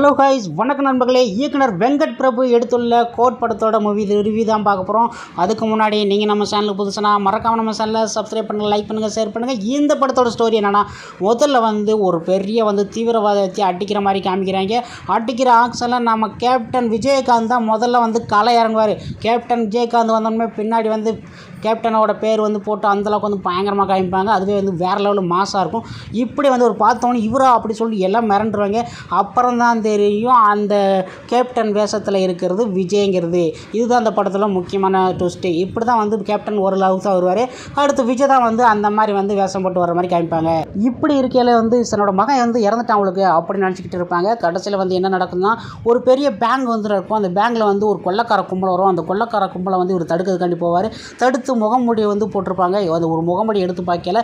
Hello guys, வணக்கம் நண்பர்களே. இயக்குனர் வெங்கட் பிரபு எடுத்துள்ள கோட் படத்தோட மூவி ரிவ்யூ தான் பார்க்க போகிறோம். அதுக்கு முன்னாடி நீங்கள் நம்ம சேனலுக்கு புதுசுனா மறக்காமல் நம்ம சேனலை சப்ஸ்கிரைப் பண்ணுங்கள், லைக் பண்ணுங்கள், ஷேர் பண்ணுங்கள். இந்த படத்தோட ஸ்டோரி என்னென்னா, முதல்ல ஒரு பெரிய தீவிரவாதத்தை அடிக்கிற மாதிரி காமிக்கிறாங்க. அடிக்கிற ஆக்ஷனில் நம்ம கேப்டன் விஜயகாந்த் தான் முதல்ல களை இறங்குவார். கேப்டன் விஜயகாந்த் வந்தோடனே பின்னாடி கேப்டனோட பேர் போட்டு அந்தளவுக்கு பயங்கரமாக காமிப்பாங்க. அதுவே வேறு லெவலில் மாசாக இருக்கும். இப்படி ஒரு பார்த்தோன்னே இவரா அப்படி சொல்லி எல்லாம் மிரண்டுருவாங்க. அப்புறம் தான் தெரியும் அந்த கேப்டன் வேஷத்தில் இருக்கிறது விஜய்ங்கிறது. இதுதான் அந்த படத்தில் முக்கியமான ட்விஸ்ட்டு. இப்படி தான் கேப்டன் ஒரு லவ் தான் வருவார். அடுத்து விஜய் தான் அந்த மாதிரி வேஷம் போட்டு வர மாதிரி காமிப்பாங்க. இப்படி இருக்கையில் தன்னோட மகன் இறந்துட்டான் அவளுக்கு அப்படின்னு நினச்சிக்கிட்டு இருப்பாங்க. கடைசியில் என்ன நடக்குதுன்னா, ஒரு பெரிய பேங்க் இருக்கும். அந்த பேங்கில் ஒரு கொள்ளக்கார கும்பல் வரும். அந்த கொள்ளக்கார கும்பலை இவர் தடுக்கிறதுக்காண்டி போவார். தடுத்து முகமூடி போட்டிருப்பாங்க. அது ஒரு முகமூடி எடுத்து பார்க்கல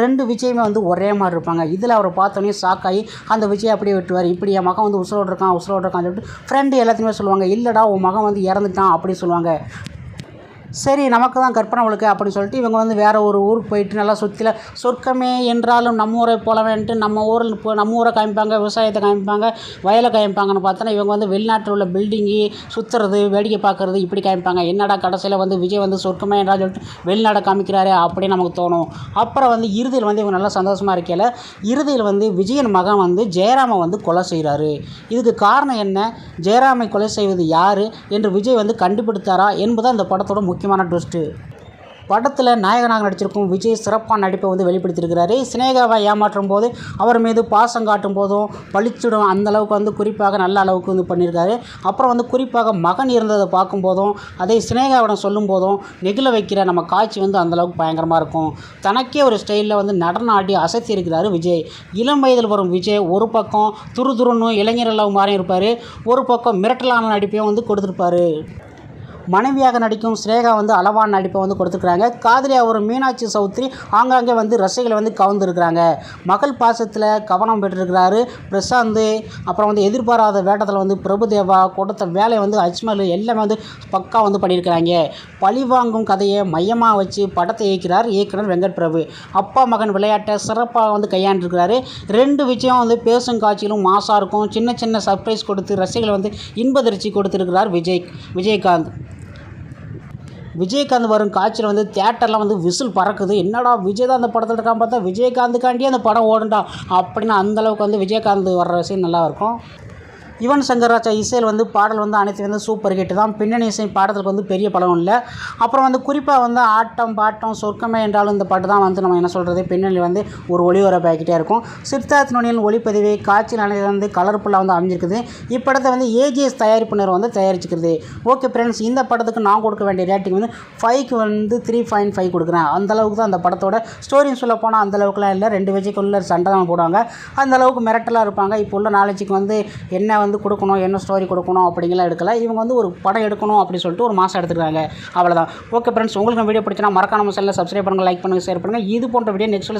ரெண்டு விஜயுமே ஒரே மாதிரி இருப்பாங்க. இதில் அவரை பார்த்தோன்னே ஷாக் ஆகி அந்த விஜய் அப்படியே விட்டுவார். இப்படி என் மகன் உசுரோடு இருக்கான்னு சொல்லிட்டு ஃப்ரெண்டு எல்லாத்தையுமே சொல்லுவாங்க. இல்லைடா, உன் மகன் இறந்துட்டான் அப்படி சொல்லுவாங்க. சரி, நமக்கு தான் கற்பனை அவளுக்கு அப்படின்னு சொல்லிட்டு இவங்க வேறு ஒரு ஊருக்கு போயிட்டு நல்லா சுற்றில சொர்க்கமே என்றாலும் நம்ம ஊரை போலவேன்ட்டு நம்ம ஊரை காமிப்பாங்க, விவசாயத்தை காமிப்பாங்க, வயலை காமிப்பாங்கன்னு பார்த்தோன்னா இவங்க வெளிநாட்டில் உள்ள பில்டிங்கு சுற்றுறது, வேடிக்கை பார்க்குறது இப்படி காமிப்பாங்க. என்னடா கடைசியில் விஜய் சொர்க்கமே என்றால் சொல்லிட்டு வெளிநாடை காமிக்கிறாரு அப்படின்னு நமக்கு தோணும். அப்புறம் இறுதியில் இவங்க நல்லா சந்தோஷமாக இருக்கையில் இறுதியில் விஜயன் மகன் ஜெயராமை கொலை செய்கிறாரு. இதுக்கு காரணம் என்ன, ஜெயராமை கொலை செய்வது யார் என்று விஜய் கண்டுபிடித்தாரா என்பது அந்த படத்தோட முக்கியமான ட்விஸ்ட்டு. படத்தில் நாயகனாக நடிச்சிருக்கும் விஜய் சிறப்பான நடிப்பை வெளிப்படுத்தியிருக்கிறாரு. சினேகாவை ஏமாற்றும் போது அவர் மீது பாசம் காட்டும் போதும் பழிச்சிடும் அந்தளவுக்கு குறிப்பாக நல்ல அளவுக்கு பண்ணியிருக்காரு. அப்புறம் குறிப்பாக மகன் இருந்ததை பார்க்கும்போதும் அதை சினேகாவிடம் சொல்லும் போதும் நெகிழ வைக்கிற நம்ம காட்சி அந்தளவுக்கு பயங்கரமாக இருக்கும். தனக்கே ஒரு ஸ்டைலில் நடனம் ஆடி அசைத்தி இருக்கிறாரு விஜய். இளம் வயதில் வரும் விஜய் ஒரு பக்கம் துருதுருன்னு இளைஞர்களாக மாறி இருப்பார், ஒரு பக்கம் மிரட்டலான நடிப்பையும் கொடுத்துருப்பாரு. மனைவியாக நடிக்கும் ஸ்ரேகா அளவான நடிப்பை கொடுத்துருக்குறாங்க. காதலியாக ஒரு மீனாட்சி சௌத்ரி ஆங்காங்கே ரசிகளை கவர்ந்துருக்குறாங்க. மகள் பாசத்தில் கவனம் பெற்றிருக்கிறாரு பிரசாந்த். அப்புறம் எதிர்பாராத வேட்டத்தில் பிரபுதேவா கொடுத்த வேலையை அஜ்மல் எல்லாமே பக்கா பண்ணியிருக்கிறாங்க. பழிவாங்கும் கதையை மையமாக வச்சு படத்தை இயக்குனர் வெங்கட் பிரபு. அப்பா மகன் விளையாட்டை சிறப்பாக கையாண்டிருக்கிறாரு. ரெண்டு விஷயம் பேசும் காட்சியிலும் மாசாக இருக்கும். சின்ன சின்ன சர்ப்ரைஸ் கொடுத்து ரசிகளை இன்பதிர்ச்சி கொடுத்துருக்கிறார் விஜயகாந்த் வரும் காட்சியில் தியேட்டரில் விசில் பறக்குது. என்னடா விஜய் தான் அந்த படத்தில் இருக்கான்னு பார்த்தா விஜயகாந்துக்காண்டியே அந்த படம் ஓடுண்டா அப்படின்னு அந்தளவுக்கு விஜயகாந்த் வர்ற சீன் நல்லாயிருக்கும். யுவன் சங்கர் ராஜா இசையில் பாடல் அனைத்து சூப்பர் ஹிட் தான். பின்னணி இசை பாடலுக்கு பெரிய படம் இல்லை. அப்புறம் குறிப்பாக ஆட்டம் பாட்டம் சொர்க்கமே என்றாலும் இந்த பாட்டு தான் நம்ம என்ன சொல்கிறது பின்னணி ஒரு ஒளிபரப்பாகிக்கிட்டே இருக்கும். சித்தார்த் நுனியின் ஒளிப்பதிவு காட்சி நிலையில் கலர்ஃபுல்லாக அமைஞ்சிருக்குது. இப்படத்தை ஏஜிஎஸ் தயாரிப்பினர் தயாரிச்சுக்கிறது. ஓகே ஃப்ரெண்ட்ஸ், இந்த படத்துக்கு நான் கொடுக்க வேண்டிய ரேட்டிங் 5க்கு 3.5 கொடுக்குறேன். அந்தளவுக்கு தான் அந்த படத்தோட ஸ்டோரின்னு சொல்ல போனால் அந்தளவுக்குலாம் இல்லை. ரெண்டு வச்சுக்குள்ள சண்டை தான் போடுவாங்க. அந்தளவுக்கு மிரட்டலாக இருப்பாங்க. இப்போ உள்ள நாலேஜுக்கு என்ன கொடுக்கணும், என்ன ஸ்டோரி கொடுக்கணும் அப்படிங்கலாம் எடுக்கல. இவங்க ஒரு படம் எடுக்கணும் அப்படின்னு சொல்லிட்டு ஒரு மாதம் எடுத்துக்கிறாங்க. அவ்வளோதான். ஓகே ஃப்ரெண்ட்ஸ், உங்களுக்கு வீடியோ பிடிச்சினா மறக்காம நம்ம சேனலை சப்ஸ்கிரைப் பண்ணுங்கள், லைக் பண்ணுங்கள், ஷேர் பண்ணுங்கள். இது போன்ற வீடியோ நெக்ஸ்ட்